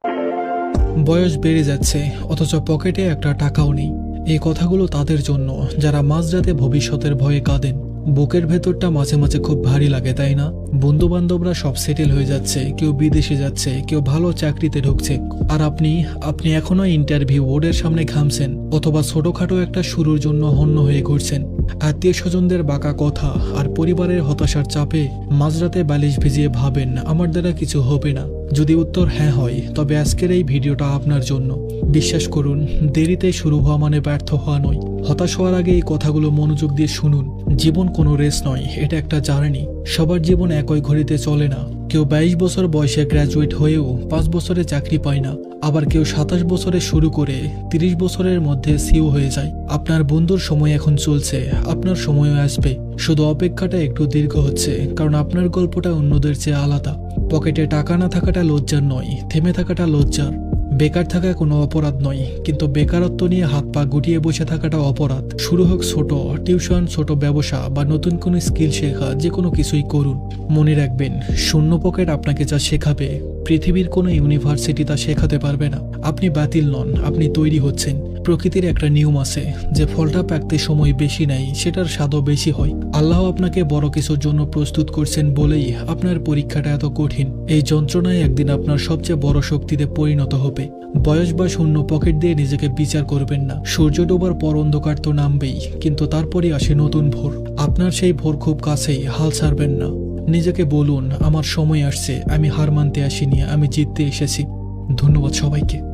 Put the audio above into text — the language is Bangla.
বয়স বেড়ে যাচ্ছে, অথচ পকেটে একটা টাকাও নেই। এই কথাগুলো তাদের জন্য যারা মাঝরাতে ভবিষ্যতের ভয়ে কাঁদেন। বুকের ভেতরটা মাঝে মাঝে খুব ভারী লাগে, তাই না? বন্ধু বান্ধবরা সব সেটেল হয়ে যাচ্ছে, কেউ বিদেশে যাচ্ছে, কেউ ভালো চাকরিতে ঢুকছে, আর আপনি এখনো ইন্টারভিউ বোর্ডের সামনে ঘামছেন, অথবা ছোটখাটো একটা শুরুর জন্য হন্য হয়ে ঘুরছেন। আত্মীয় স্বজনদের বাঁকা কথা আর পরিবারের হতাশার চাপে মাঝরাতে বালিশ ভিজিয়ে ভাবেন, আমার দ্বারা কিছু হবে না। যদি উত্তর হ্যাঁ হয়, তবে আজকের এই ভিডিওটা আপনার জন্য। বিশ্বাস করুন, দেরিতে শুরু হওয়া মানে ব্যর্থ হওয়া নয়। হতাশ হওয়ার আগে এই কথাগুলো মনোযোগ দিয়ে শুনুন। জীবন কোনো রেস নয়, এটা একটা জার্নি। সবার জীবন একই ঘড়িতে চলে না। কেউ 22 বছর বয়সে গ্র্যাজুয়েট হয়েও 5 বছরে চাকরি পায় না, আবার কেউ 27 বছরে শুরু করে 30 বছরের মধ্যে সিও হয়ে যায়। আপনার বন্ধুর সময় এখন চলছে, আপনার সময়ও আসবে। শুধু অপেক্ষাটা একটু দীর্ঘ হচ্ছে, কারণ আপনার গল্পটা অন্যদের চেয়ে আলাদা। পকেটে টাকা না থাকাটা লজ্জার নয়, থেমে থাকাটা লজ্জার। বেকার থাকা কোনো অপরাধ নয়, কিন্তু বেকারত্ব নিয়ে হাত পা গুটিয়ে বসে থাকাটা অপরাধ। শুরু হোক ছোট টিউশন, ছোট ব্যবসা বা নতুন কোনো স্কিল শেখা, যে কোনো কিছুই করুন। মনে রাখবেন, শূন্য পকেট আপনাকে যা শেখাবে, পৃথিবীর কোনো ইউনিভার্সিটি তা শেখাতে পারবে না। আপনি বাতিল নন, আপনি তৈরি হচ্ছেন। প্রকৃতির একটা নিয়ম আছে যে ফলটা পাকতে সময় বেশি নাই, সেটার স্বাদও বেশি হয়। আল্লাহ আপনাকে বড় কিছুর জন্য প্রস্তুত করছেন বলেই আপনার পরীক্ষাটা এত কঠিন। এই যন্ত্রণায় একদিন আপনার সবচেয়ে বড় শক্তিতে পরিণত হবে। বয়স বা শূন্য পকেট দিয়ে নিজেকে বিচার করবেন না। সূর্য ডোবার পর অন্ধকার তো নামবেই, কিন্তু তারপরই আসে নতুন ভোর। আপনার সেই ভোর খুব কাছেই, হাল ছাড়বেন না। নিজেকে বলুন, আমার সময় আসছে, আমি হার মানতে আসিনি, আমি জিততে এসেছি। ধন্যবাদ সবাইকে।